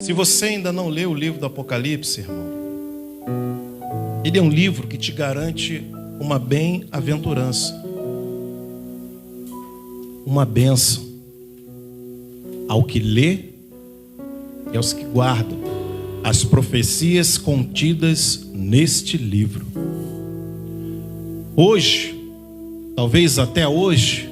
Se você ainda não leu o livro do Apocalipse, irmão, ele é um livro que te garante uma bem-aventurança, uma bênção ao que lê e aos que guardam as profecias contidas neste livro. Hoje, talvez até hoje,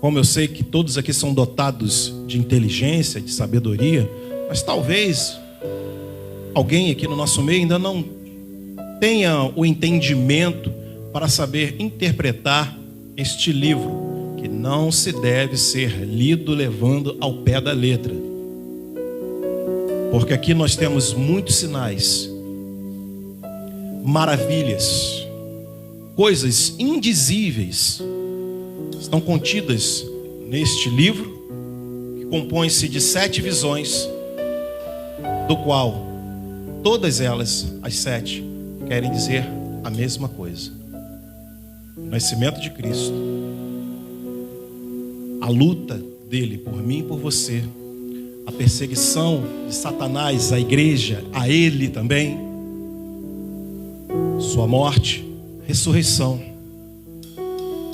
como eu sei que todos aqui são dotados de inteligência, de sabedoria, mas talvez alguém aqui no nosso meio ainda não tenha o entendimento para saber interpretar este livro, que não se deve ser lido levando ao pé da letra. Porque aqui nós temos muitos sinais, maravilhas, coisas indizíveis estão contidas neste livro, que compõe-se de 7 visões, do qual todas elas, as 7, querem dizer a mesma coisa: o nascimento de Cristo, a luta dele por mim e por você, a perseguição de Satanás à igreja, a ele também, sua morte, ressurreição,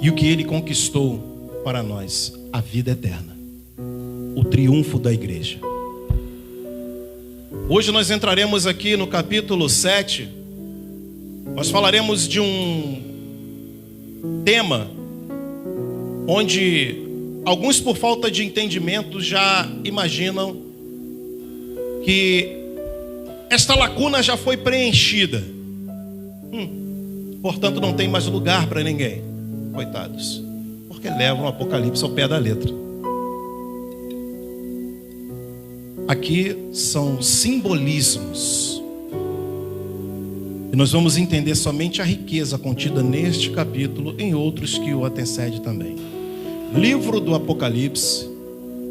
e o que ele conquistou para nós, a vida eterna, o triunfo da igreja. Hoje nós entraremos aqui no capítulo 7, nós falaremos de um tema onde alguns, por falta de entendimento, já imaginam que esta lacuna já foi preenchida, portanto não tem mais lugar para ninguém. Coitados, porque levam o Apocalipse ao pé da letra. Aqui são simbolismos, e nós vamos entender somente a riqueza contida neste capítulo, em outros que o antecede também. Livro do Apocalipse,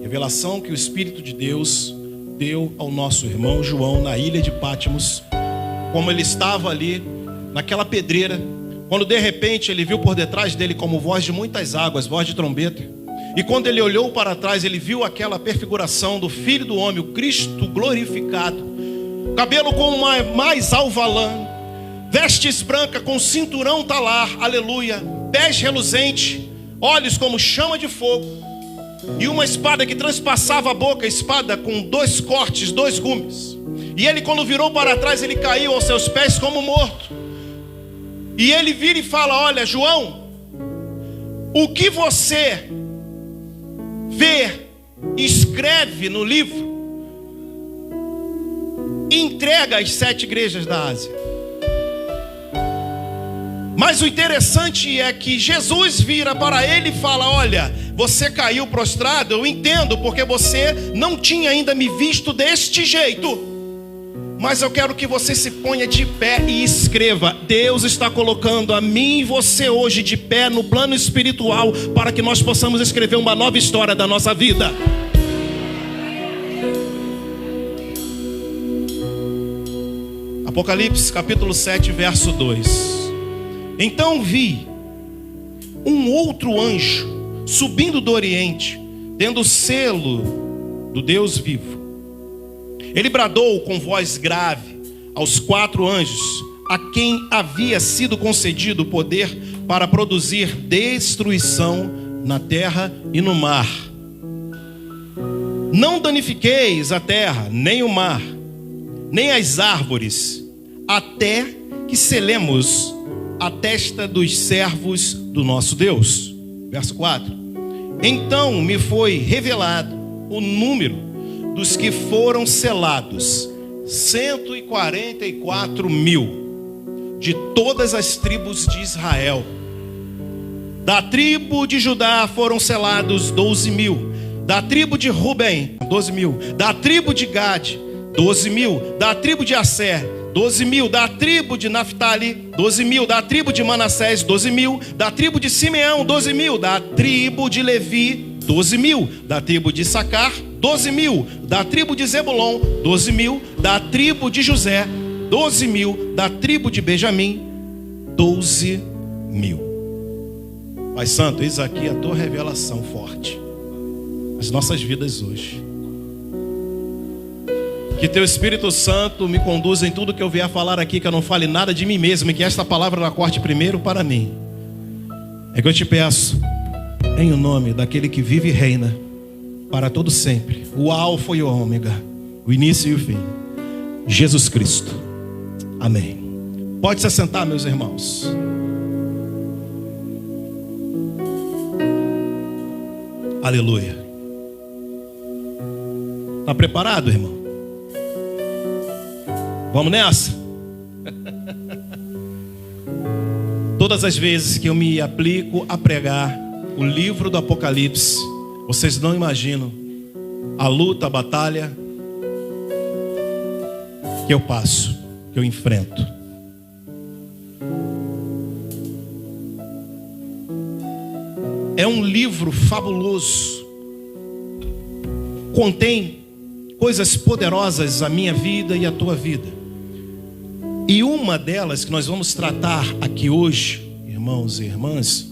revelação que o Espírito de Deus deu ao nosso irmão João na ilha de Patmos, como ele estava ali naquela pedreira, quando de repente ele viu por detrás dele como voz de muitas águas, voz de trombeta. E quando ele olhou para trás, ele viu aquela perfiguração do Filho do Homem, o Cristo glorificado, cabelo como mais alva lã, vestes brancas com cinturão talar, aleluia, pés reluzentes, olhos como chama de fogo, e uma espada que transpassava a boca, espada com 2 cortes, 2 gumes. E ele, quando virou para trás, ele caiu aos seus pés como morto. E ele vira e fala: olha, João, o que você vê, escreve no livro, entrega às 7 igrejas da Ásia. Mas o interessante é que Jesus vira para ele e fala: olha, você caiu prostrado, eu entendo, porque você não tinha ainda me visto deste jeito, mas eu quero que você se ponha de pé e escreva. Deus está colocando a mim e você hoje de pé no plano espiritual, para que nós possamos escrever uma nova história da nossa vida. Apocalipse capítulo 7, verso 2. Então vi um outro anjo subindo do Oriente, tendo o selo do Deus vivo. Ele bradou com voz grave aos 4 anjos, a quem havia sido concedido o poder para produzir destruição na terra e no mar: não danifiqueis a terra, nem o mar, nem as árvores, até que selemos a testa dos servos do nosso Deus. Verso 4. Então me foi revelado o número dos que foram selados, 144.000, de todas as tribos de Israel. Da tribo de Judá foram selados 12.000, da tribo de Rubem 12.000, da tribo de Gade 12.000, da tribo de Asser 12.000, da tribo de Naftali 12.000, da tribo de Manassés 12.000, da tribo de Simeão 12.000, da tribo de Levi 12.000, da tribo de Issacar 12.000, da tribo de Zebulon 12.000, da tribo de José 12.000, da tribo de Benjamim 12.000. Pai Santo, eis aqui a tua revelação forte nas nossas vidas hoje. Que teu Espírito Santo me conduza em tudo que eu vier falar aqui, que eu não fale nada de mim mesmo, e que esta palavra ela corte primeiro para mim. É que eu te peço, em o nome daquele que vive e reina para todo sempre, o Alfa e o Ômega, o início e o fim, Jesus Cristo. Amém. Pode se assentar, meus irmãos. Aleluia. Está preparado, irmão? Vamos nessa? Todas as vezes que eu me aplico a pregar o livro do Apocalipse, vocês não imaginam a luta, a batalha que eu passo, que eu enfrento. É um livro fabuloso. Contém coisas poderosas à minha vida e à tua vida. E uma delas que nós vamos tratar aqui hoje, irmãos e irmãs,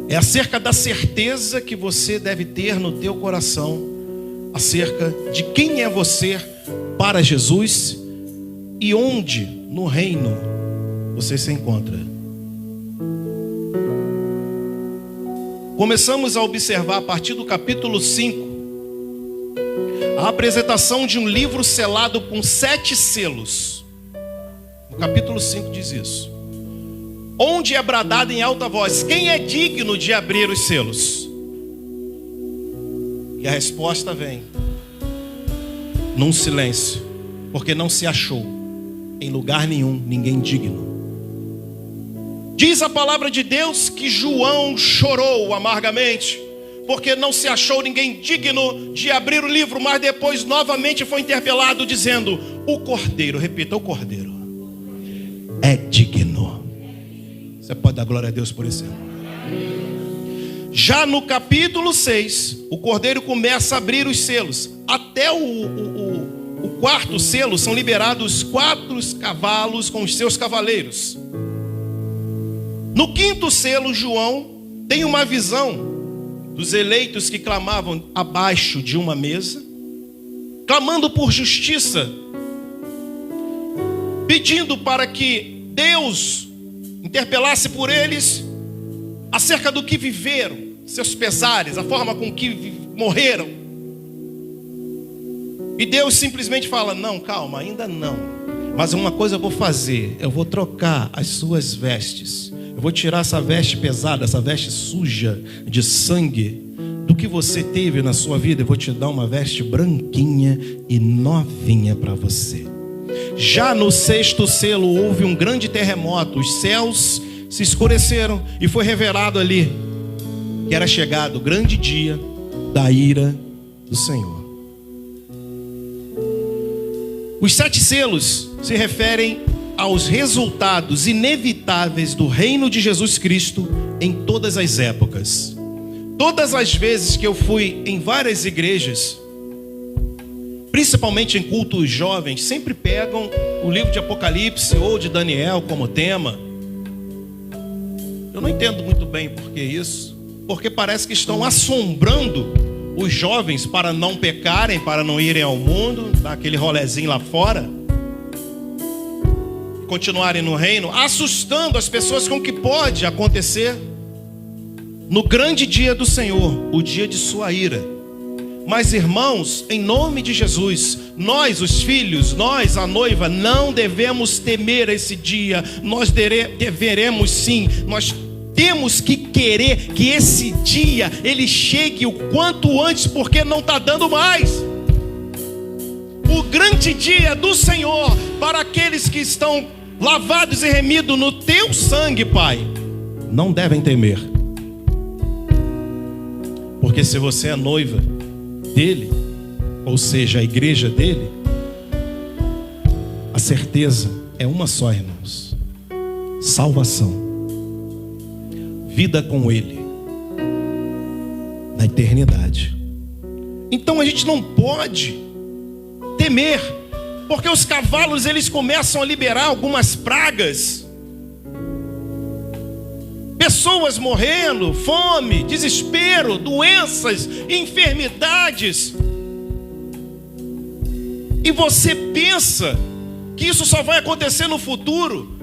é acerca da certeza que você deve ter no teu coração acerca de quem é você para Jesus e onde no reino você se encontra. Começamos a observar a partir do capítulo 5 a apresentação de um livro selado com 7 selos. O capítulo 5 diz isso. Onde é bradado em alta voz: quem é digno de abrir os selos? E a resposta vem num silêncio, porque não se achou em lugar nenhum ninguém digno. Diz a palavra de Deus que João chorou amargamente, porque não se achou ninguém digno de abrir o livro, mas depois novamente foi interpelado dizendo: o Cordeiro, repita, o Cordeiro é digno. Você pode dar glória a Deus por isso? Já no capítulo 6, o Cordeiro começa a abrir os selos. Até o quarto selo são liberados 4 cavalos com os seus cavaleiros. No quinto selo, João tem uma visão dos eleitos que clamavam abaixo de uma mesa, clamando por justiça, pedindo para que Deus interpelasse por eles acerca do que viveram, seus pesares, a forma com que morreram. E Deus simplesmente fala: não, calma, ainda não, mas uma coisa eu vou fazer, eu vou trocar as suas vestes. Eu vou tirar essa veste pesada, essa veste suja de sangue do que você teve na sua vida. Eu vou te dar uma veste branquinha e novinha para você. Já no sexto selo houve um grande terremoto. Os céus se escureceram e foi revelado ali que era chegado o grande dia da ira do Senhor. Os 7 selos se referem aos resultados inevitáveis do reino de Jesus Cristo em todas as épocas. Todas as vezes que eu fui em várias igrejas, principalmente em cultos jovens, sempre pegam o livro de Apocalipse ou de Daniel como tema. Eu não entendo muito bem por que isso, porque parece que estão assombrando os jovens para não pecarem, para não irem ao mundo, dar aquele rolezinho lá fora, continuarem no reino, assustando as pessoas com o que pode acontecer no grande dia do Senhor, o dia de sua ira. Mas irmãos, em nome de Jesus, nós os filhos, nós a noiva, não devemos temer esse dia. Nós deveremos sim, nós temos que querer que esse dia ele chegue o quanto antes, porque não está dando mais. O grande dia do Senhor para aqueles que estão lavados e remidos no teu sangue, Pai, não devem temer. Porque se você é noiva dele, ou seja, a igreja dele, a certeza é uma só, irmãos: salvação, vida com ele na eternidade. Então a gente não pode temer, porque os cavalos eles começam a liberar algumas pragas, pessoas morrendo, fome, desespero, doenças, enfermidades. e você pensa que isso só vai acontecer no futuro,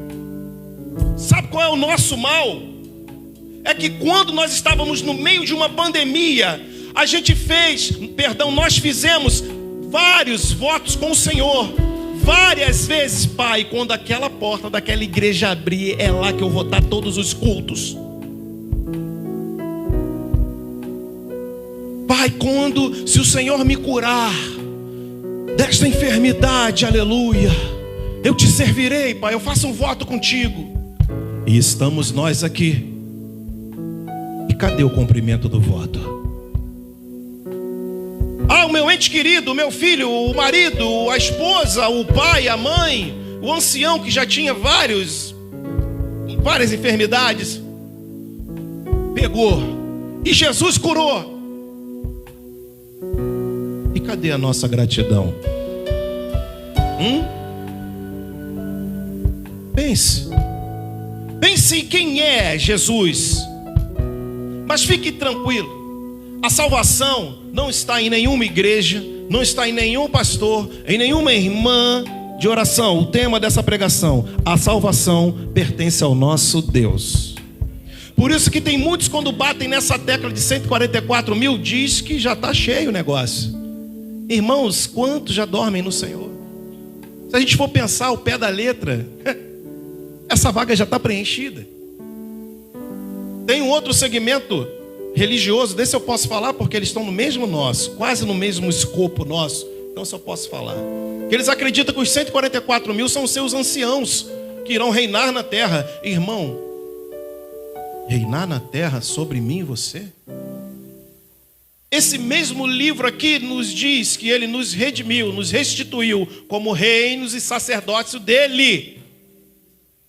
sabe qual é o nosso mal? É que quando nós estávamos no meio de uma pandemia, nós fizemos vários votos com o Senhor. Várias vezes, Pai, quando aquela porta daquela igreja abrir, é lá que eu vou estar todos os cultos. Pai, se o Senhor me curar desta enfermidade, aleluia, eu te servirei, Pai, eu faço um voto contigo. E estamos nós aqui. E cadê o cumprimento do voto? O meu ente querido, o meu filho, o marido, a esposa, o pai, a mãe, o ancião que já tinha várias enfermidades, pegou e Jesus curou. E cadê a nossa gratidão? Pense em quem é Jesus. Mas fique tranquilo, a salvação não está em nenhuma igreja, não está em nenhum pastor, em nenhuma irmã de oração. O tema dessa pregação: a salvação pertence ao nosso Deus. Por isso que tem muitos, quando batem nessa tecla de 144 mil, diz que já está cheio o negócio. Irmãos, quantos já dormem no Senhor? Se a gente for pensar ao pé da letra, essa vaga já está preenchida. Tem um outro segmento religioso, desse eu posso falar porque eles estão no mesmo nosso, quase no mesmo escopo nosso, então se eu posso falar, que eles acreditam que os 144 mil são seus anciãos, que irão reinar na terra. Irmão, reinar na terra sobre mim e você? Esse mesmo livro aqui nos diz que ele nos redimiu, nos restituiu como reinos e sacerdócio dele.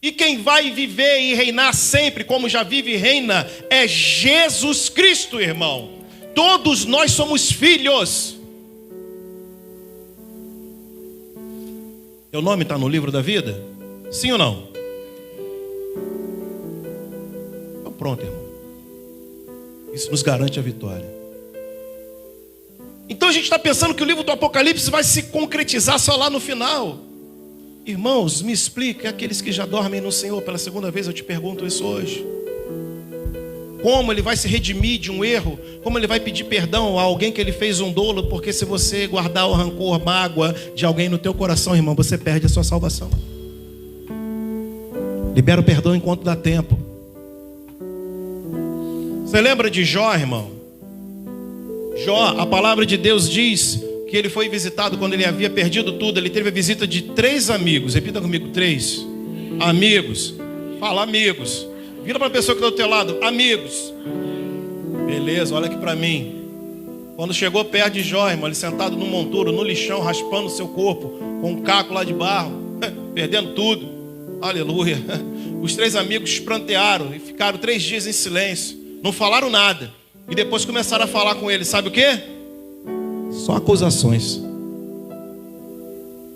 E quem vai viver e reinar sempre, como já vive e reina, é Jesus Cristo, irmão. Todos nós somos filhos. Teu nome está no livro da vida? Sim ou não? Então pronto, irmão. Isso nos garante a vitória. Então a gente está pensando que o livro do Apocalipse vai se concretizar só lá no final. Irmãos, me explique, aqueles que já dormem no Senhor, pela segunda vez eu te pergunto isso hoje. Como ele vai se redimir de um erro? Como ele vai pedir perdão a alguém que ele fez um dolo? Porque se você guardar o rancor, mágoa de alguém no teu coração, irmão, você perde a sua salvação. Libera o perdão enquanto dá tempo. Você lembra de Jó, irmão? Jó, a palavra de Deus diz que ele foi visitado quando ele havia perdido tudo. Ele teve a visita de 3 amigos. Repita comigo, 3 amigos. Fala, amigos. Vira para a pessoa que está do teu lado, amigos. Beleza, olha aqui para mim. Quando chegou perto de Jó, irmão, ele sentado no monturo, no lixão, raspando o seu corpo, com um caco lá de barro, perdendo tudo. Aleluia. Os 3 amigos esprantearam e ficaram 3 dias em silêncio. Não falaram nada. E depois começaram a falar com ele. Sabe o quê? Só acusações.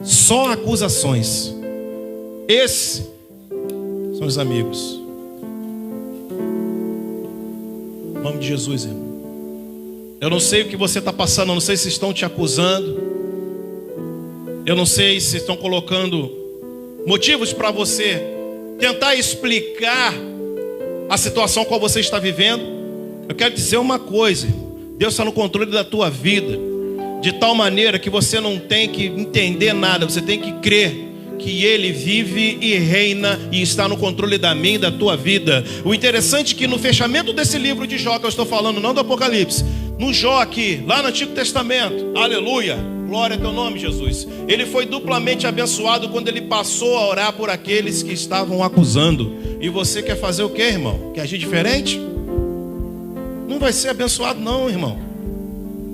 Só acusações. Esses são os amigos. Em nome de Jesus, irmão. Eu não sei o que você está passando. Eu não sei se estão te acusando. Eu não sei se estão colocando motivos para você tentar explicar a situação qual você está vivendo. Eu quero dizer uma coisa: Deus está no controle da tua vida, de tal maneira que você não tem que entender nada. Você tem que crer que Ele vive e reina e está no controle da minha e da tua vida. O interessante é que no fechamento desse livro de Jó, que eu estou falando, não do Apocalipse, no Jó aqui, lá no Antigo Testamento, aleluia, glória a teu nome, Jesus, ele foi duplamente abençoado quando ele passou a orar por aqueles que estavam acusando. E você quer fazer o que, irmão? Quer agir diferente? Não vai ser abençoado não, irmão.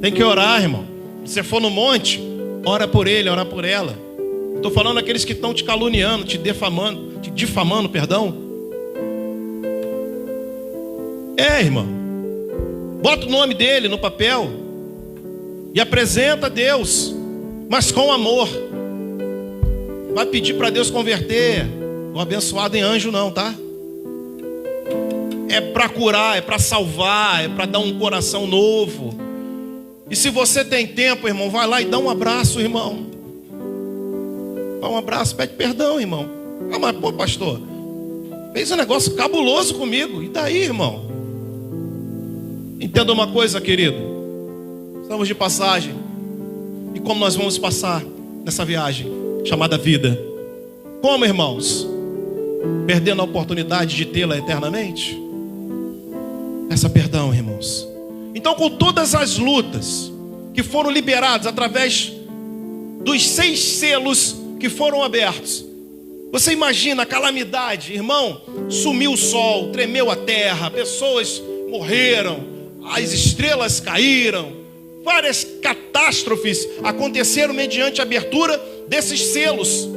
Tem que orar, irmão. Se você for no monte, ora por ele, ora por ela. Estou falando daqueles que estão te caluniando, te difamando, perdão. Irmão, bota o nome dele no papel e apresenta a Deus, mas com amor. Vai pedir para Deus converter o abençoado em anjo não, tá? É para curar, é para salvar, é para dar um coração novo. E se você tem tempo, irmão, vai lá e dá um abraço, irmão. Dá um abraço, pede perdão, irmão. Ah, mas pô, pastor, fez um negócio cabuloso comigo. E daí, irmão? Entenda uma coisa, querido. Estamos de passagem. E como nós vamos passar nessa viagem chamada vida? Como, irmãos? Perdendo a oportunidade de tê-la eternamente? Peça perdão, irmãos. Então, com todas as lutas que foram liberadas através dos 6 selos que foram abertos, você imagina a calamidade, irmão? Sumiu o sol, tremeu a terra, pessoas morreram, as estrelas caíram, várias catástrofes aconteceram mediante a abertura desses selos.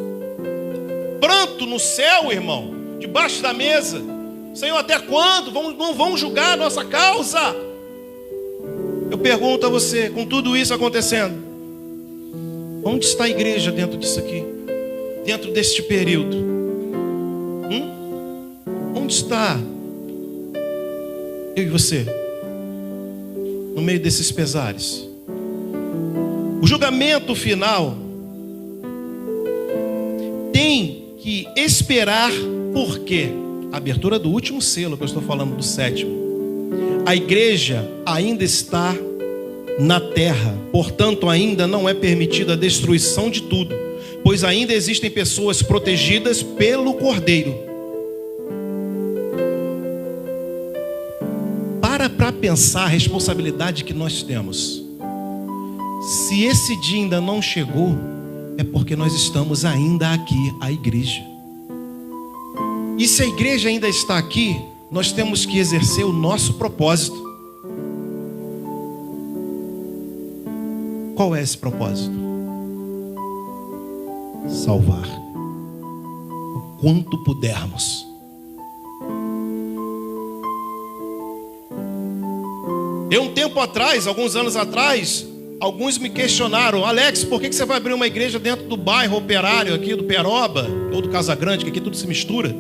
Pranto no céu, irmão, debaixo da mesa. Senhor, até quando? Não vão julgar a nossa causa? Eu pergunto a você, com tudo isso acontecendo, onde está a igreja dentro disso aqui? Dentro deste período? Onde está eu e você? No meio desses pesares. O julgamento final tem que esperar, por quê? A abertura do último selo, que eu estou falando do 7º. A igreja ainda está na terra, portanto ainda não é permitida a destruição de tudo, pois ainda existem pessoas protegidas pelo Cordeiro. Para pensar a responsabilidade que nós temos. Se esse dia ainda não chegou, é porque nós estamos ainda aqui, a igreja. E se a igreja ainda está aqui, nós temos que exercer o nosso propósito. Qual é esse propósito? Salvar o quanto pudermos. Eu um tempo atrás, alguns anos atrás, alguns me questionaram: Alex, por que você vai abrir uma igreja dentro do bairro operário aqui do Peroba ou do Casa Grande, que aqui tudo se mistura?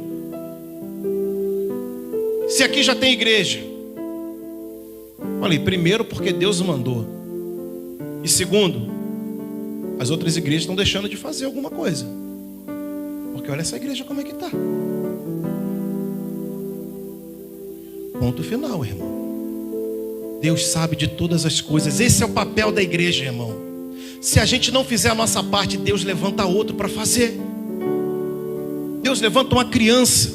Se aqui já tem igreja. Falei, primeiro porque Deus mandou. E segundo, as outras igrejas estão deixando de fazer alguma coisa. Porque olha essa igreja como é que está. Ponto final, irmão. Deus sabe de todas as coisas. Esse é o papel da igreja, irmão. Se a gente não fizer a nossa parte, Deus levanta outro para fazer. Deus levanta uma criança,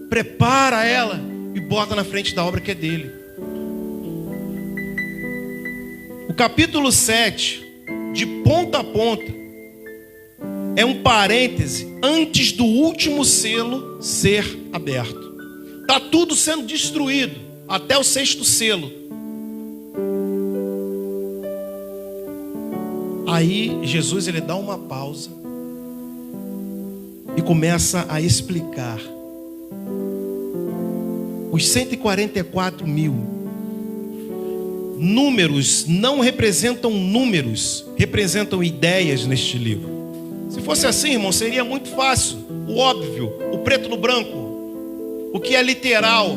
prepara ela e bota na frente da obra que é dele. O capítulo 7, de ponta a ponta, é um parêntese antes do último selo ser aberto. Está tudo sendo destruído até o 6º selo. Aí Jesus ele dá uma pausa e começa a explicar. Os 144 mil números não representam números, representam ideias neste livro. Se fosse assim, irmão, seria muito fácil. O óbvio, o preto no branco, o que é literal.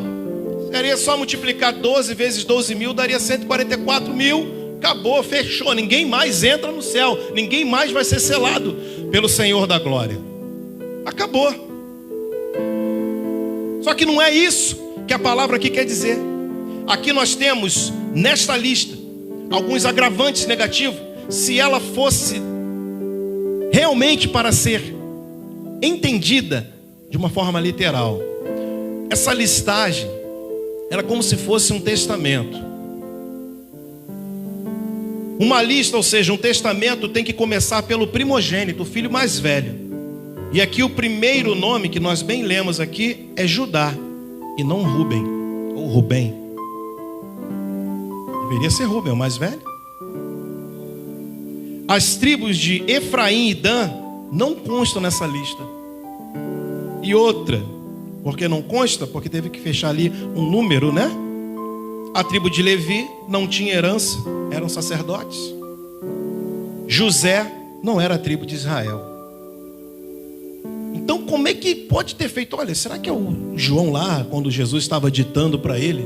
Seria só multiplicar 12 vezes 12 mil, daria 144 mil. Acabou, fechou. Ninguém mais entra no céu. Ninguém mais vai ser selado pelo Senhor da glória. Acabou. Só que não é isso que a palavra aqui quer dizer. Aqui nós temos, nesta lista, alguns agravantes negativos. Se ela fosse realmente para ser entendida de uma forma literal, essa listagem era como se fosse um testamento. Uma lista, ou seja, um testamento tem que começar pelo primogênito, o filho mais velho. E aqui o primeiro nome que nós bem lemos aqui é Judá, e não Rubem, ou Rubem. Deveria ser Rubem, o mais velho. As tribos de Efraim e Dan não constam nessa lista. E outra, porque não consta? Porque teve que fechar ali um número, né? A tribo de Levi não tinha herança, eram sacerdotes. José não era a tribo de Israel. Então como é que pode ter feito? Olha, será que é o João lá, quando Jesus estava ditando para ele?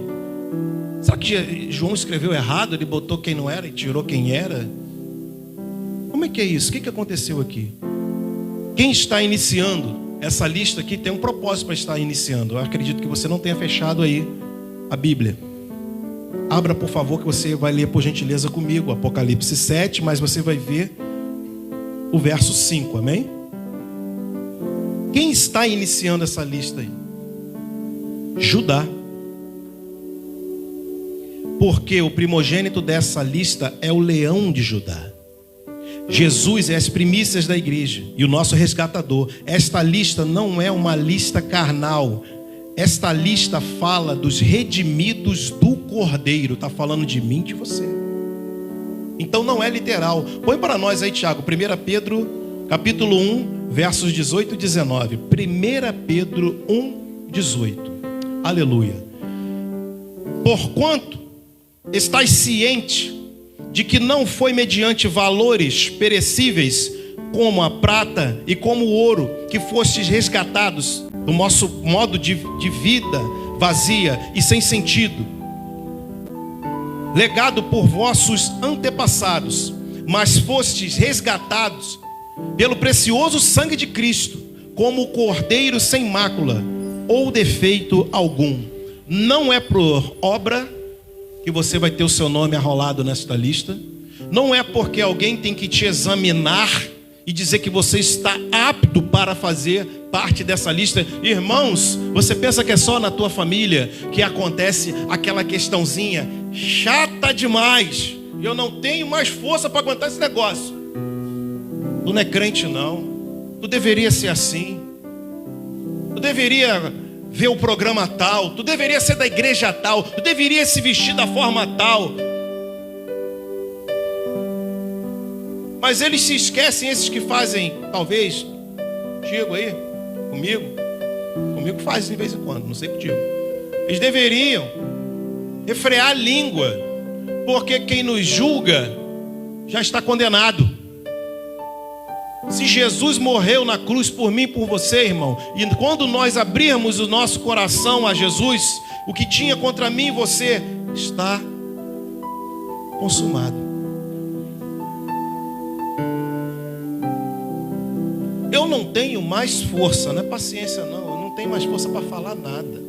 Será que João escreveu errado? Ele botou quem não era e tirou quem era? Como é que é isso? O que aconteceu aqui? Quem está iniciando essa lista aqui tem um propósito para estar iniciando. Eu acredito que você não tenha fechado aí a Bíblia. Abra, por favor, que você vai ler, por gentileza, comigo, Apocalipse 7, mas você vai ver o verso 5, amém? Quem está iniciando essa lista aí? Judá. Porque o primogênito dessa lista é o leão de Judá. Jesus é as primícias da igreja e o nosso resgatador. Esta lista não é uma lista carnal. Esta lista fala dos redimidos do Cordeiro. Está falando de mim e de você. Então não é literal. Põe para nós aí, Tiago, 1 Pedro, capítulo 1, versos 18 e 19. 1 Pedro 1, 18. Aleluia. Porquanto estás ciente de que não foi mediante valores perecíveis, como a prata e como o ouro, que fostes resgatados do nosso modo de vida vazia e sem sentido, legado por vossos antepassados, mas fostes resgatados pelo precioso sangue de Cristo, como o cordeiro sem mácula ou defeito algum. Não é por obra que você vai ter o seu nome arrolado nesta lista. Não é porque alguém tem que te examinar e dizer que você está apto para fazer parte dessa lista. Irmãos, você pensa que é só na tua família que acontece aquela questãozinha chata demais, e eu não tenho mais força para aguentar esse negócio. Tu não é crente não. Tu deveria ser assim. Tu deveria ver o programa tal. Tu deveria ser da igreja tal. Tu deveria se vestir da forma tal. Mas eles se esquecem, esses que fazem, talvez, contigo aí, comigo fazem de vez em quando, não sei contigo. Eles deveriam refrear a língua, porque quem nos julga já está condenado. Se Jesus morreu na cruz por mim e por você, irmão, e quando nós abrirmos o nosso coração a Jesus, o que tinha contra mim e você está consumado. Eu não tenho mais força, não é paciência não, eu não tenho mais força para falar nada.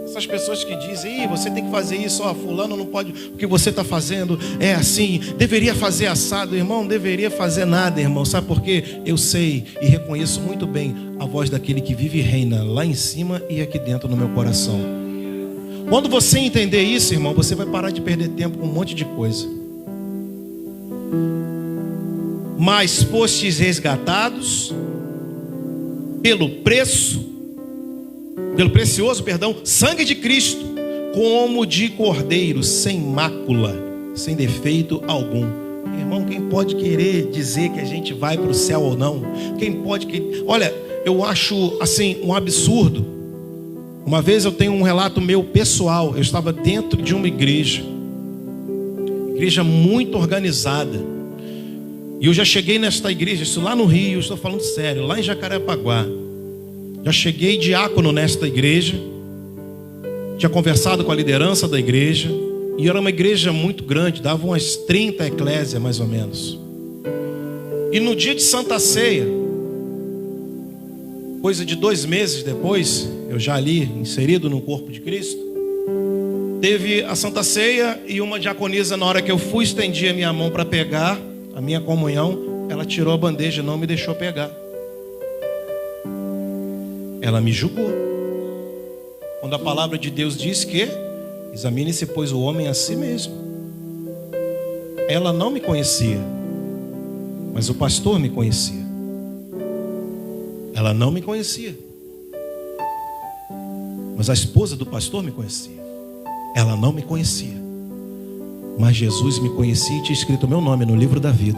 Essas pessoas que dizem, você tem que fazer isso, fulano não pode, o que você está fazendo é assim, deveria fazer assado. Irmão, não deveria fazer nada, irmão. Sabe por quê? Eu sei e reconheço muito bem a voz daquele que vive e reina lá em cima e aqui dentro no meu coração. Quando você entender isso, irmão, você vai parar de perder tempo com um monte de coisa. Mas fostes resgatados pelo precioso sangue de Cristo, como de cordeiro, sem mácula, sem defeito algum. Irmão, quem pode querer dizer que a gente vai para o céu ou não? Quem pode querer? Olha, eu acho assim um absurdo. Uma vez eu tenho um relato meu pessoal. Eu estava dentro de uma igreja muito organizada. E eu já cheguei nesta igreja, isso lá no Rio, estou falando sério, lá em Jacarepaguá. Já cheguei diácono nesta igreja, tinha conversado com a liderança da igreja, e era uma igreja muito grande, dava umas 30 eclésias mais ou menos. E no dia de Santa Ceia, coisa de 2 meses depois, eu já ali inserido no corpo de Cristo, teve a Santa Ceia e uma diaconisa, na hora que eu fui estender a minha mão para pegar a minha comunhão, ela tirou a bandeja e não me deixou pegar. Ela me julgou. Quando a palavra de Deus diz que examine-se, pois, o homem a si mesmo. Ela não me conhecia, mas o pastor me conhecia. Ela não me conhecia, mas a esposa do pastor me conhecia. Ela não me conhecia, mas Jesus me conhecia e tinha escrito o meu nome no livro da vida.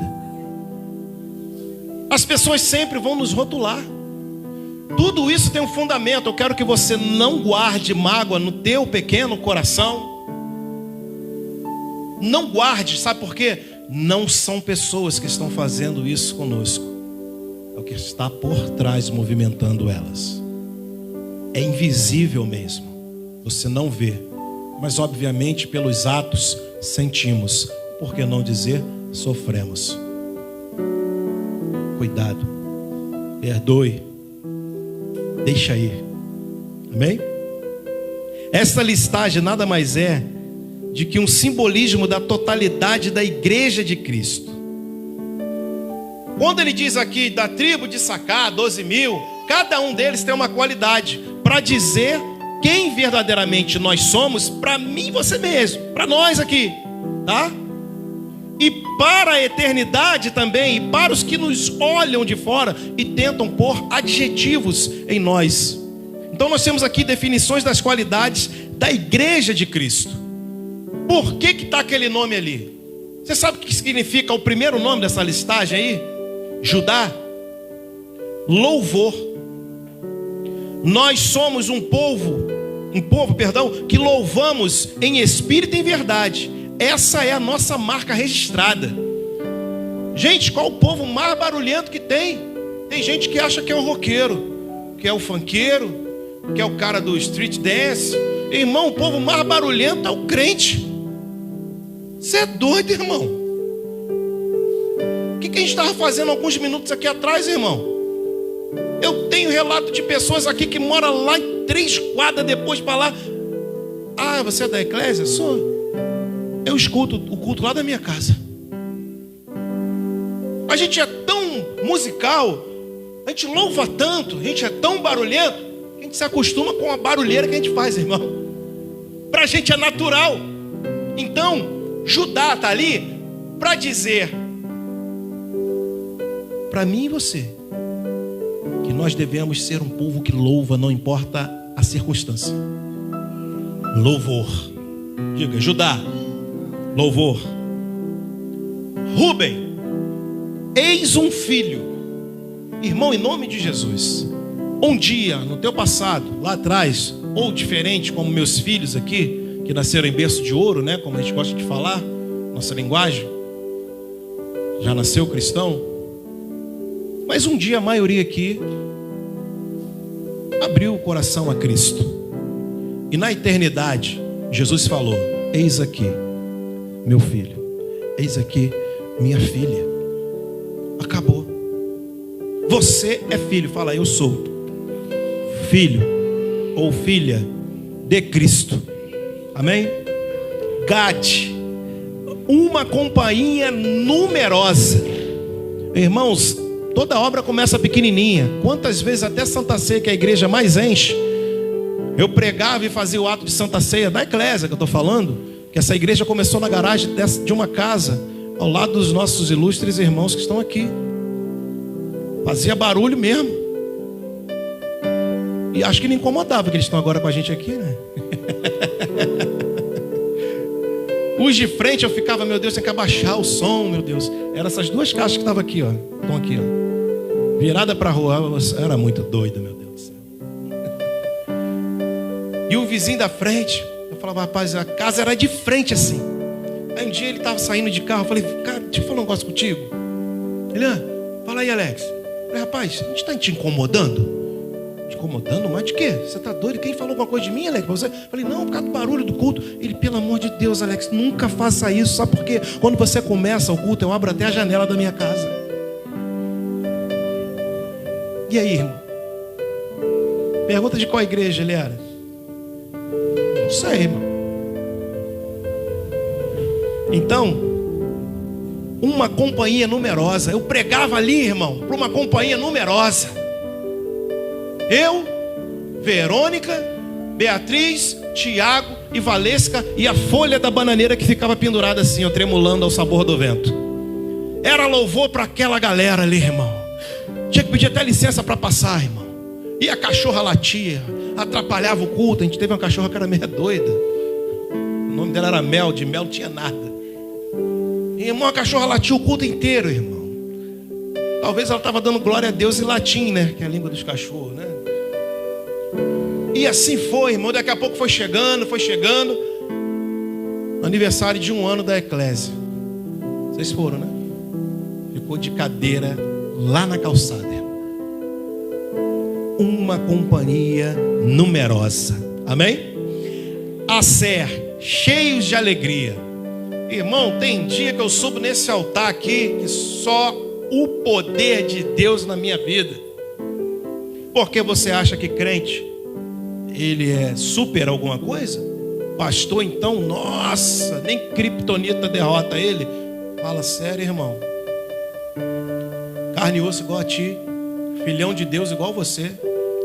As pessoas sempre vão nos rotular. Tudo isso tem um fundamento. Eu quero que você não guarde mágoa no teu pequeno coração. Não guarde, sabe por quê? Não são pessoas que estão fazendo isso conosco. É o que está por trás movimentando elas. É invisível mesmo. Você não vê. Mas obviamente pelos atos sentimos. Por que não dizer sofremos? Cuidado. perdoe, deixa aí. Amém? Essa listagem nada mais é de que um simbolismo da totalidade da igreja de Cristo. Quando ele diz aqui da tribo de Issachar, 12 mil, cada um deles tem uma qualidade para dizer quem verdadeiramente nós somos, para mim e você mesmo, para nós aqui, tá? E para a eternidade também, e para os que nos olham de fora e tentam pôr adjetivos em nós. Então nós temos aqui definições das qualidades da igreja de Cristo. Por que está aquele nome ali? Você sabe o que significa o primeiro nome dessa listagem aí? Judá. Louvor. Nós somos um povo, que louvamos em espírito e em verdade. Essa é a nossa marca registrada. Gente, qual o povo mais barulhento que tem? Tem gente que acha que é o roqueiro, que é o funkeiro, que é o cara do street dance. Irmão, o povo mais barulhento é o crente. Você é doido, irmão? O que a gente estava fazendo alguns minutos aqui atrás, irmão? Eu tenho relato de pessoas aqui que moram lá em 3 quadras depois para lá. Ah, você é da Eclésia? Sou. Eu escuto o culto lá da minha casa. A gente é tão musical, a gente louva tanto, a gente é tão barulhento, que a gente se acostuma com a barulheira que a gente faz, irmão. Para a gente é natural. Então, Judá está ali para dizer para mim e você que nós devemos ser um povo que louva, não importa a circunstância. Louvor. Diga, Judá. Louvor. Rúben, eis um filho. Irmão, em nome de Jesus, um dia no teu passado, lá atrás, ou diferente como meus filhos aqui, que nasceram em berço de ouro, né? Como a gente gosta de falar, nossa linguagem, já nasceu cristão. Mas um dia a maioria aqui abriu o coração a Cristo. E na eternidade, Jesus falou: eis aqui meu filho, eis aqui minha filha. Acabou. Você é filho. Fala, eu sou filho ou filha de Cristo. Amém? Gade, uma companhia numerosa. Irmãos, toda obra começa pequenininha. Quantas vezes até Santa Ceia, que a igreja mais enche, eu pregava e fazia o ato de Santa Ceia da Eclésia que eu estou falando, que essa igreja começou na garagem de uma casa, ao lado dos nossos ilustres irmãos que estão aqui. Fazia barulho mesmo. E acho que não incomodava, que eles estão agora com a gente aqui, né? Os de frente eu ficava, meu Deus, tem que abaixar o som, meu Deus. Eram essas 2 caixas que estavam aqui, ó. Estão aqui, ó. Virada para a rua. Era muito doido, meu Deus do céu. E o vizinho da frente, eu falava, rapaz, a casa era de frente assim. Aí um dia ele estava saindo de carro, eu falei, cara, deixa eu falar um negócio contigo. Ele, fala aí, Alex. Eu falei, rapaz, a gente está te incomodando? Te incomodando? Mas de quê? Você está doido? Quem falou alguma coisa de mim, Alex? Você? Eu falei, não, por causa do barulho do culto. Ele, pelo amor de Deus, Alex, nunca faça isso. Sabe por quê? Quando você começa o culto, eu abro até a janela da minha casa. E aí, irmão? Pergunta de qual igreja ele era? Não sei, irmão. Então, uma companhia numerosa. Eu pregava ali, irmão, para uma companhia numerosa. Eu, Verônica, Beatriz, Tiago e Valesca e a folha da bananeira que ficava pendurada assim, ó, tremulando ao sabor do vento. Era louvor para aquela galera ali, irmão. Tinha que pedir até licença para passar, irmão. E a cachorra latia, atrapalhava o culto. A gente teve uma cachorra que era meio doida. O nome dela era Mel, de mel não tinha nada. E, irmão, a cachorra latia o culto inteiro, irmão. Talvez ela estava dando glória a Deus em latim, né? Que é a língua dos cachorros, né? E assim foi, irmão. Daqui a pouco foi chegando. Aniversário de 1 ano da Eclésia. Vocês foram, né? Ficou de cadeira lá na calçada, irmão. Uma companhia numerosa. Amém? A ser cheios de alegria. Irmão, tem dia que eu subo nesse altar aqui que só o poder de Deus na minha vida. Porque você acha que crente, ele é super alguma coisa? Pastor, então, nossa, nem criptonita derrota ele. Fala sério, irmão. Carne e osso igual a ti, filhão de Deus igual a você,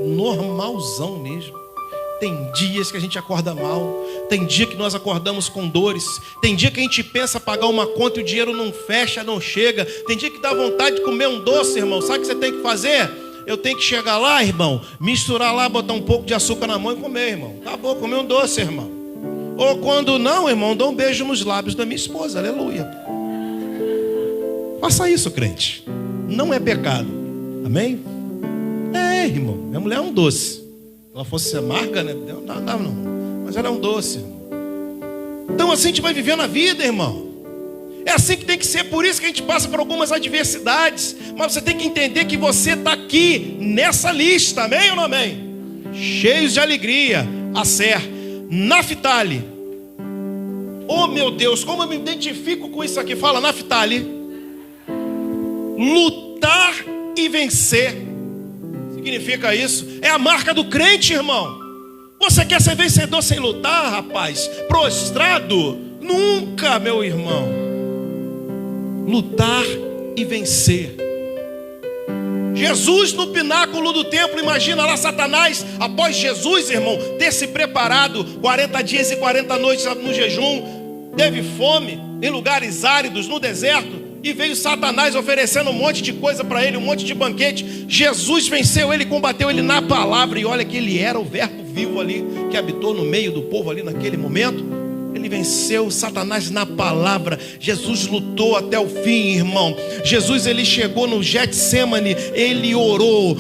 normalzão mesmo. Tem dias que a gente acorda mal, tem dia que nós acordamos com dores, tem dia que a gente pensa pagar uma conta e o dinheiro não fecha, não chega, tem dia que dá vontade de comer um doce, irmão. Sabe o que você tem que fazer? Eu tenho que chegar lá, irmão, misturar lá, botar um pouco de açúcar na mão e comer, irmão. Acabou, comer um doce, irmão. Ou quando não, irmão, dá um beijo nos lábios da minha esposa, aleluia. Faça isso, crente. Não é pecado, amém? É, irmão, minha mulher é um doce. Se ela fosse amarga, né? Não. Mas ela é um doce. Então assim a gente vai vivendo a vida, irmão. É assim que tem que ser. Por isso que a gente passa por algumas adversidades. Mas você tem que entender que você está aqui nessa lista, amém ou não amém? Cheios de alegria. Aser, Naftali. Oh meu Deus, como eu me identifico com isso aqui. Fala, Naftali. Lutar e vencer. Significa isso? É a marca do crente, irmão. Você quer ser vencedor sem lutar, rapaz? Prostrado? Nunca, meu irmão. Lutar e vencer. Jesus no pináculo do templo, imagina lá Satanás, após Jesus, irmão, ter se preparado 40 dias e 40 noites no jejum, teve fome em lugares áridos, no deserto, e veio Satanás oferecendo um monte de coisa para ele, um monte de banquete. Jesus venceu ele, combateu ele na palavra, e olha que ele era o verbo vivo ali, que habitou no meio do povo ali naquele momento. Ele venceu Satanás na palavra. Jesus lutou até o fim, irmão. Jesus, ele chegou no Getsemane, ele orou.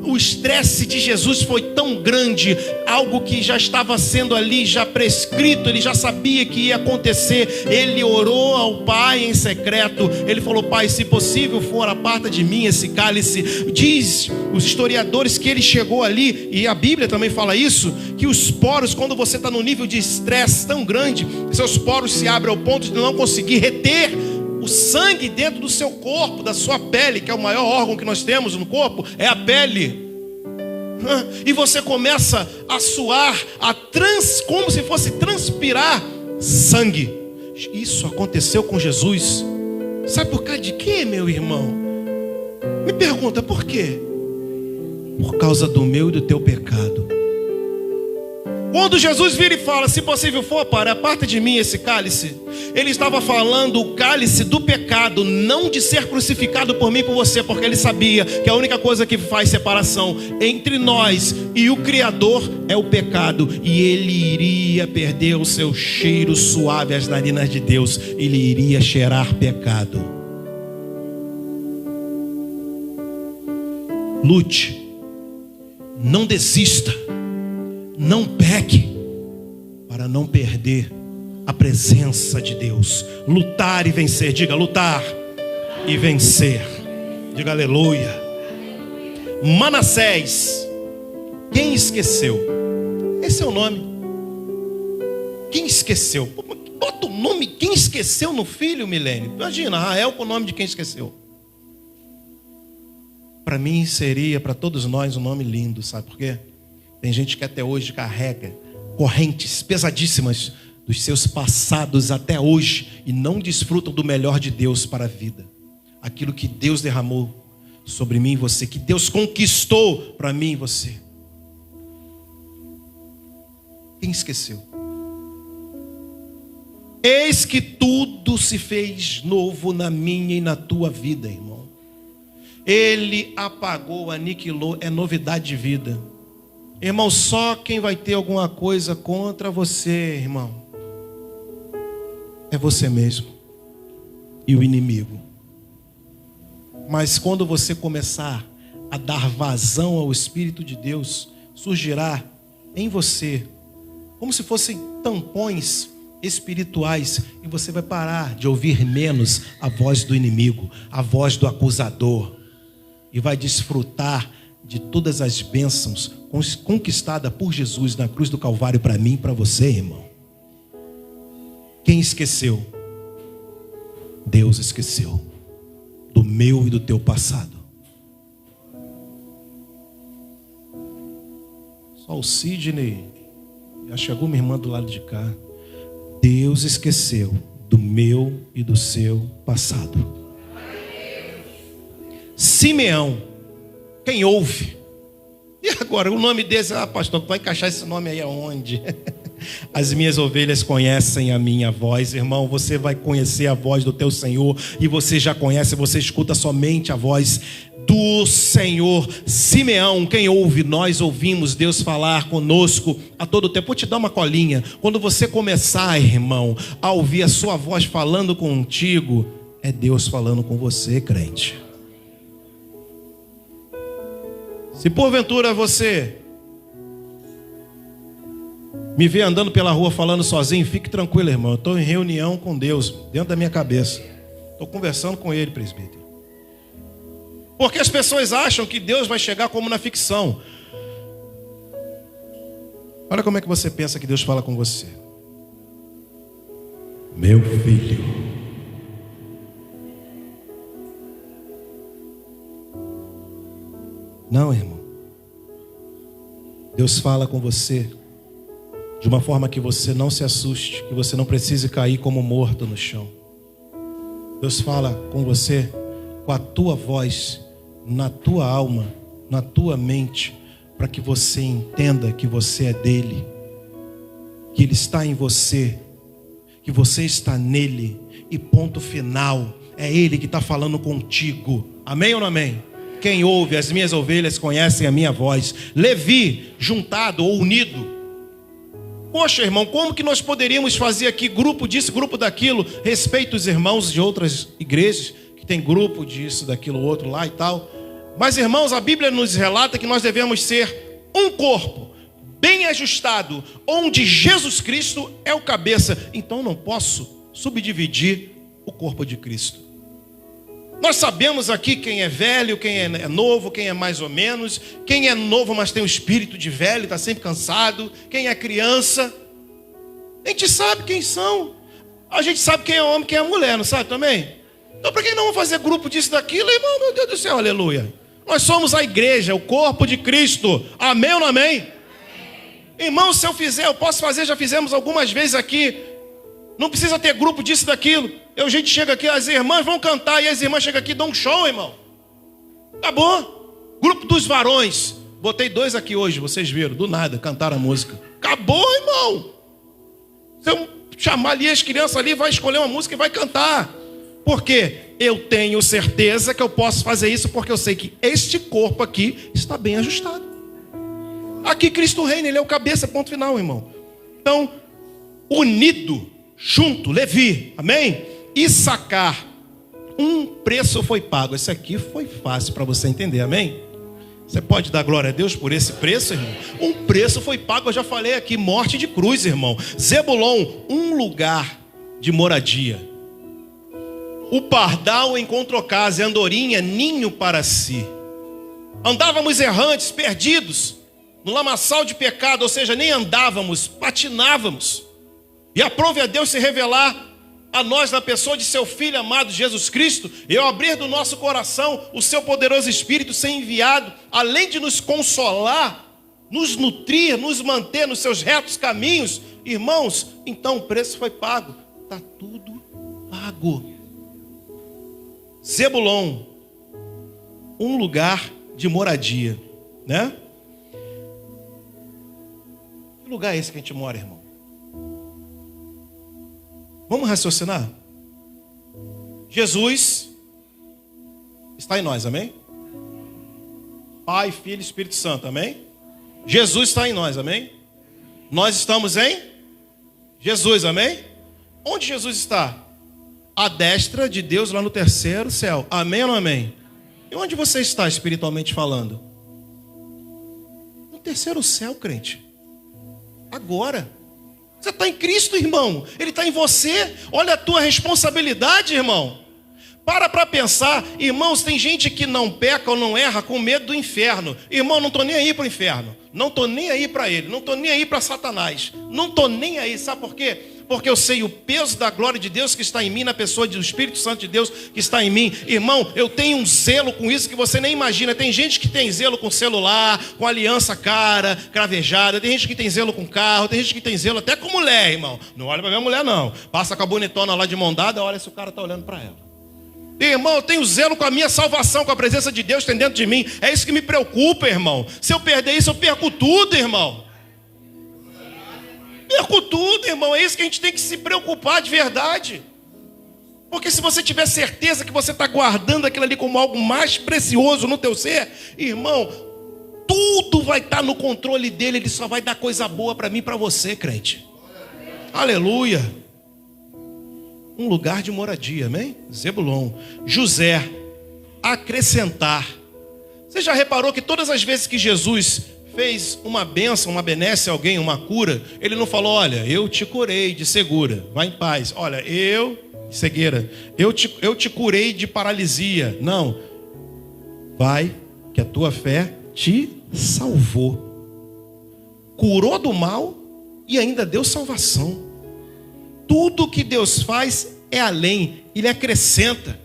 O estresse de Jesus foi tão grande, algo que já estava sendo ali, já prescrito, ele já sabia que ia acontecer. Ele orou ao Pai em secreto. Ele falou: Pai, se possível for, aparta de mim esse cálice. Diz os historiadores que ele chegou ali, e a Bíblia também fala isso, que os poros, quando você está num nível de estresse tão grande, seus poros se abrem ao ponto de não conseguir reter o sangue dentro do seu corpo, da sua pele, que é o maior órgão que nós temos no corpo, é a pele. E você começa a suar, como se fosse transpirar sangue. Isso aconteceu com Jesus. Sabe por causa de quê, meu irmão? Me pergunta, por quê? Por causa do meu e do teu pecado. Quando Jesus vira e fala: se possível for, Pai, aparta de mim esse cálice, ele estava falando o cálice do pecado, não de ser crucificado por mim e por você, porque ele sabia que a única coisa que faz separação entre nós e o Criador é o pecado, e ele iria perder o seu cheiro suave às narinas de Deus, ele iria cheirar pecado. Lute, não desista, não peque, para não perder a presença de Deus. Lutar e vencer. Diga: lutar e vencer. Diga aleluia. Manassés, quem esqueceu? Esse é o nome. Quem esqueceu? Bota o nome quem esqueceu no filho, Milênio. Imagina, Rael com o nome de quem esqueceu. Para mim seria, para todos nós, um nome lindo. Sabe por quê? Tem gente que até hoje carrega correntes pesadíssimas dos seus passados até hoje e não desfrutam do melhor de Deus para a vida. Aquilo que Deus derramou sobre mim e você, que Deus conquistou para mim e você. Quem esqueceu? Eis que tudo se fez novo na minha e na tua vida, irmão. Ele apagou, aniquilou, é novidade de vida. Irmão, só quem vai ter alguma coisa contra você, irmão, é você mesmo e o inimigo. Mas quando você começar a dar vazão ao Espírito de Deus, surgirá em você, como se fossem tampões espirituais, e você vai parar de ouvir menos a voz do inimigo, a voz do acusador, e vai desfrutar de todas as bênçãos conquistadas por Jesus na cruz do Calvário para mim e para você, irmão. Quem esqueceu? Deus esqueceu do meu e do teu passado. Só o Sidney. Acho que alguma irmã do lado de cá. Deus esqueceu do meu e do seu passado. Simeão. Quem ouve? E agora, o nome desse, pastor, vai encaixar esse nome aí aonde? As minhas ovelhas conhecem a minha voz. Irmão, você vai conhecer a voz do teu Senhor. E você já conhece, você escuta somente a voz do Senhor. Simeão, quem ouve? Nós ouvimos Deus falar conosco a todo tempo. Vou te dar uma colinha. Quando você começar, irmão, a ouvir a sua voz falando contigo, é Deus falando com você, crente. Se porventura você me vê andando pela rua falando sozinho, fique tranquilo, irmão. Eu estou em reunião com Deus, dentro da minha cabeça. Estou conversando com Ele, presbítero. Porque as pessoas acham que Deus vai chegar como na ficção. Olha como é que você pensa que Deus fala com você. Meu filho. Não, irmão. Deus fala com você de uma forma que você não se assuste, que você não precise cair como morto no chão. Deus fala com você com a tua voz, na tua alma, na tua mente, para que você entenda que você é dele, que ele está em você, que você está nele, e ponto final. É ele que está falando contigo. Amém ou não amém? Quem ouve, as minhas ovelhas conhecem a minha voz. Levi, juntado ou unido. Poxa, irmão, como que nós poderíamos fazer aqui grupo disso, grupo daquilo? Respeito os irmãos de outras igrejas, que tem grupo disso, daquilo, outro lá e tal. Mas, irmãos, a Bíblia nos relata que nós devemos ser um corpo, bem ajustado, onde Jesus Cristo é o cabeça. Então não posso subdividir o corpo de Cristo. Nós sabemos aqui quem é velho, quem é novo, quem é mais ou menos. Quem é novo, mas tem o espírito de velho, está sempre cansado. Quem é criança. A gente sabe quem são. A gente sabe quem é homem, quem é mulher, não sabe também? Então, para que não fazer grupo disso, daquilo, irmão? Meu Deus do céu, aleluia. Nós somos a igreja, o corpo de Cristo. Amém ou não amém? Amém. Irmão, se eu fizer, eu posso fazer, já fizemos algumas vezes aqui. Não precisa ter grupo disso, daquilo. A gente chega aqui, as irmãs vão cantar, e as irmãs chegam aqui e dão um show, irmão. Acabou. Grupo dos varões. Botei 2 aqui hoje, vocês viram, do nada, cantaram a música. Acabou, irmão. Se eu chamar ali as crianças ali, vai escolher uma música e vai cantar. Por quê? Eu tenho certeza que eu posso fazer isso, porque eu sei que este corpo aqui está bem ajustado. Aqui Cristo reina, ele é o cabeça, ponto final, irmão. Então, unido, junto, Levi, amém? Issacar, um preço foi pago. Esse aqui foi fácil para você entender, amém? Você pode dar glória a Deus por esse preço, irmão? Um preço foi pago, eu já falei aqui, morte de cruz, irmão. Zebulon, um lugar de moradia. O pardal encontrou casa, e a andorinha, ninho para si. Andávamos errantes, perdidos, no lamaçal de pecado, ou seja, nem andávamos, patinávamos. E aprove a Deus se revelar a nós na pessoa de seu Filho amado Jesus Cristo, e ao abrir do nosso coração o seu poderoso Espírito ser enviado, além de nos consolar, nos nutrir, nos manter nos seus retos caminhos, irmãos, então o preço foi pago, está tudo pago. Zebulon, um lugar de moradia, né? Que lugar é esse que a gente mora, irmão? Vamos raciocinar? Jesus está em nós, amém? Pai, Filho e Espírito Santo, amém? Jesus está em nós, amém? Nós estamos em Jesus, amém? Onde Jesus está? À destra de Deus lá no terceiro céu, amém ou não amém? E onde você está espiritualmente falando? No terceiro céu, crente. Agora. Você está em Cristo, irmão. Ele está em você. Olha a tua responsabilidade, irmão. Para pensar. Irmãos, tem gente que não peca ou não erra com medo do inferno. Irmão, não estou nem aí para o inferno. Não estou nem aí para ele. Não estou nem aí para Satanás. Não estou nem aí. Sabe por quê? porque eu sei o peso da glória de Deus que está em mim, na pessoa do Espírito Santo de Deus que está em mim. Irmão, eu tenho um zelo com isso que você nem imagina. Tem gente que tem zelo com celular, com aliança cara, cravejada. Tem gente que tem zelo com carro, tem gente que tem zelo até com mulher, irmão. Não olha para minha mulher, não. Passa com a bonitona lá de mão dada, olha se o cara está olhando para ela. Irmão, eu tenho zelo com a minha salvação, com a presença de Deus que tem dentro de mim. É isso que me preocupa, irmão. Se eu perder isso, eu perco tudo, irmão. Perco tudo, irmão. É isso que a gente tem que se preocupar de verdade. Porque se você tiver certeza que você está guardando aquilo ali como algo mais precioso no teu ser, irmão, tudo vai estar no controle dele. Ele só vai dar coisa boa para mim e para você, crente. Aleluia. Um lugar de moradia, amém? Zebulon. José, acrescentar. Você já reparou que todas as vezes que Jesus fez uma bênção, uma benesse a alguém, uma cura, ele não falou, olha, eu te curei de cegueira, vai em paz. Olha, cegueira, eu te curei de paralisia. Não, vai, que a tua fé te salvou. Curou do mal e ainda deu salvação. Tudo que Deus faz é além, Ele acrescenta.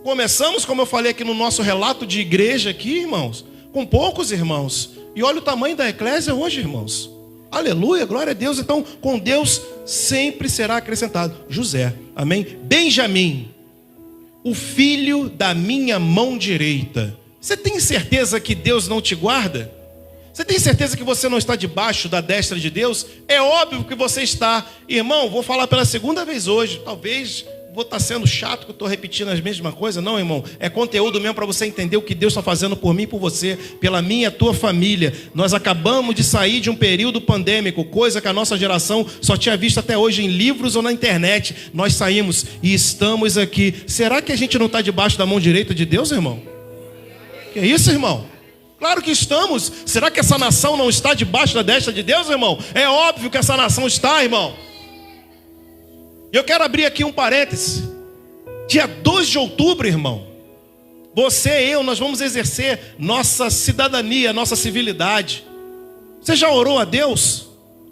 Começamos, como eu falei aqui no nosso relato de igreja aqui, irmãos, com poucos irmãos. E olha o tamanho da eclésia hoje, irmãos. Aleluia, glória a Deus. Então, com Deus sempre será acrescentado. José, amém? Benjamim, o filho da minha mão direita. Você tem certeza que Deus não te guarda? Você tem certeza que você não está debaixo da destra de Deus? É óbvio que você está. Irmão, vou falar pela segunda vez hoje. Talvez vou estar sendo chato que eu estou repetindo as mesmas coisas. Não, irmão. É conteúdo mesmo para você entender o que Deus está fazendo por mim e por você, pela minha e tua família. Nós acabamos de sair de um período pandêmico, coisa que a nossa geração só tinha visto até hoje em livros ou na internet. Nós saímos e estamos aqui. Será que a gente não está debaixo da mão direita de Deus, irmão? Que é isso, irmão? Claro que estamos. Será que essa nação não está debaixo da destra de Deus, irmão? É óbvio que essa nação está, irmão. E eu quero abrir aqui um parêntese. Dia 2 de outubro, irmão, você e eu, nós vamos exercer nossa cidadania, nossa civilidade. Você já orou a Deus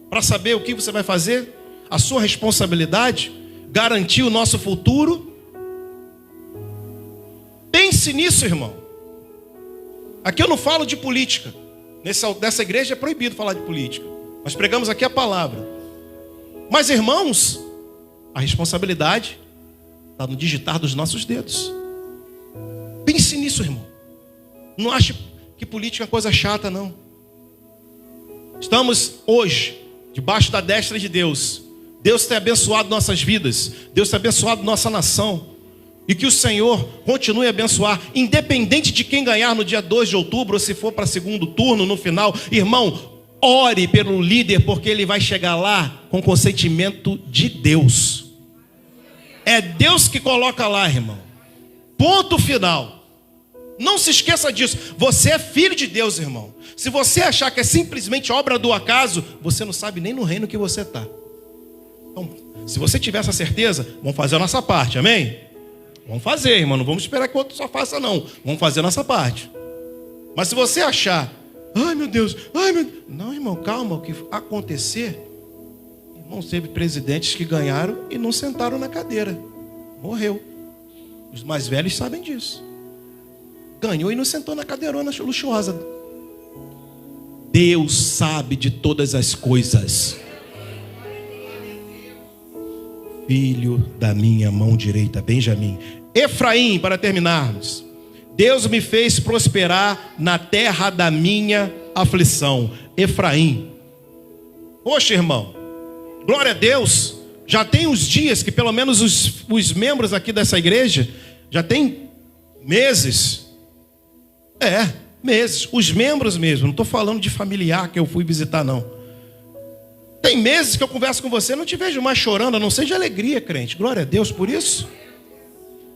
para saber o que você vai fazer? A sua responsabilidade? Garantir o nosso futuro? Pense nisso, irmão. Aqui eu não falo de política. Nessa igreja é proibido falar de política. Nós pregamos aqui a palavra. Mas, irmãos, a responsabilidade está no digitar dos nossos dedos. Pense nisso, irmão. Não ache que política é coisa chata, não. Estamos hoje debaixo da destra de Deus. Deus tem abençoado nossas vidas. Deus tem abençoado nossa nação. E que o Senhor continue a abençoar, independente de quem ganhar no dia 2 de outubro, ou se for para segundo turno no final. Irmão, ore pelo líder, porque ele vai chegar lá com consentimento de Deus. É Deus que coloca lá, irmão. Ponto final. Não se esqueça disso. Você é filho de Deus, irmão. Se você achar que é simplesmente obra do acaso, você não sabe nem no reino que você está. Então, se você tiver essa certeza, vamos fazer a nossa parte, amém? Vamos fazer, irmão, não vamos esperar que o outro só faça, não. Vamos fazer a nossa parte. Mas se você achar, ai meu Deus, não, irmão, calma, o que acontecer, irmão, teve presidentes que ganharam e não sentaram na cadeira. Morreu. Os mais velhos sabem disso. Ganhou e não sentou na cadeirona luxuosa. Deus sabe de todas as coisas. Filho da minha mão direita, Benjamim. Efraim, para terminarmos. Deus me fez prosperar na terra da minha aflição. Efraim. Poxa, irmão, glória a Deus. Já tem uns dias que pelo menos os membros aqui dessa igreja, já tem meses. Meses. Os membros mesmo. Não estou falando de familiar que eu fui visitar, não. Tem meses que eu converso com você, não te vejo mais chorando, a não ser de alegria, crente. Glória a Deus por isso.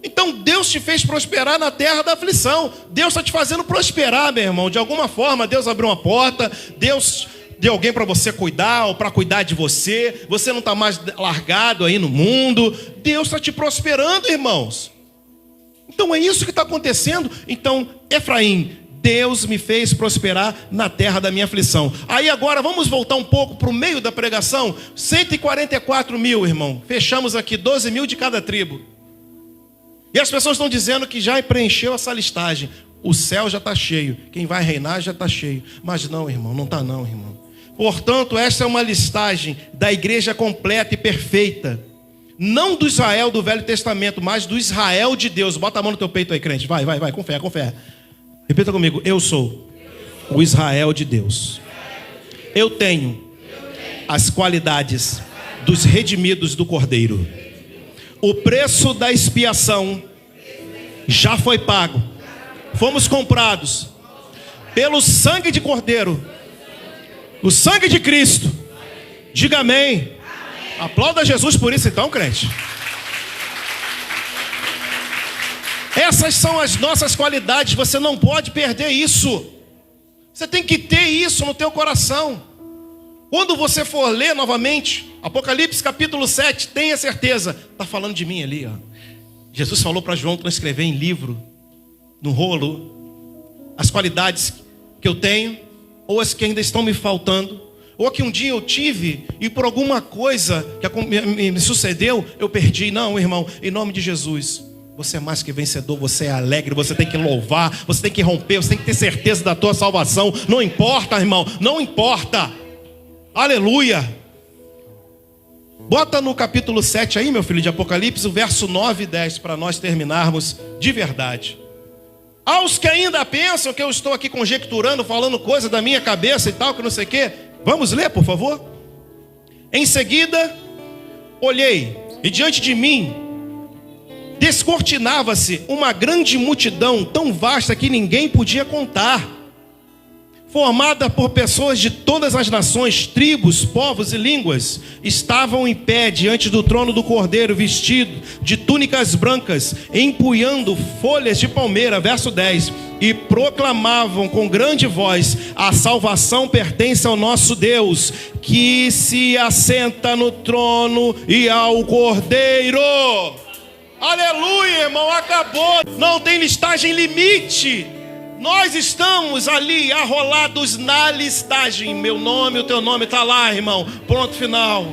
Então Deus te fez prosperar na terra da aflição. Deus está te fazendo prosperar, meu irmão. De alguma forma, Deus abriu uma porta. Deus deu alguém para você cuidar, ou para cuidar de você. Você não está mais largado aí no mundo. Deus está te prosperando, irmãos. Então é isso que está acontecendo. Então, Efraim, Deus me fez prosperar na terra da minha aflição. Aí agora vamos voltar um pouco para o meio da pregação. 144 mil, irmão. Fechamos aqui 12 mil de cada tribo. E as pessoas estão dizendo que já preencheu essa listagem. O céu já está cheio. Quem vai reinar já está cheio. Mas não, irmão, não está não, irmão. Portanto, esta é uma listagem da igreja completa e perfeita. Não do Israel do Velho Testamento, mas do Israel de Deus. Bota a mão no teu peito aí, crente. Vai, com fé, com fé. Repita comigo. Eu sou o Israel de Deus. Eu tenho as qualidades dos redimidos do Cordeiro. O preço da expiação já foi pago. Fomos comprados pelo sangue de Cordeiro. O sangue de Cristo. Diga amém. Aplauda Jesus por isso então, crente. Essas são as nossas qualidades. Você não pode perder isso. Você tem que ter isso no teu coração. Quando você for ler novamente Apocalipse capítulo 7, tenha certeza. Está falando de mim ali, ó. Jesus falou para João transcrever em livro, no rolo, as qualidades que eu tenho, ou as que ainda estão me faltando, ou que um dia eu tive e por alguma coisa que me sucedeu, eu perdi. Não, irmão, em nome de Jesus, você é mais que vencedor, você é alegre, você tem que louvar, você tem que romper, você tem que ter certeza da tua salvação. Não importa, irmão, não importa. Aleluia. Bota no capítulo 7 aí, meu filho, de Apocalipse, o verso 9 e 10, para nós terminarmos de verdade. Aos que ainda pensam que eu estou aqui conjecturando, falando coisa da minha cabeça e tal, que não sei o quê, vamos ler, por favor? Em seguida, olhei, e diante de mim descortinava-se uma grande multidão, tão vasta que ninguém podia contar, formada por pessoas de todas as nações, tribos, povos e línguas. Estavam em pé diante do trono do Cordeiro, vestido de túnicas brancas, empunhando folhas de palmeira, verso 10, e proclamavam com grande voz: a salvação pertence ao nosso Deus, que se assenta no trono, e ao Cordeiro. Aleluia, irmão, acabou. Não tem listagem limite. Nós estamos ali arrolados na listagem. Meu nome, o teu nome está lá, irmão. Ponto final.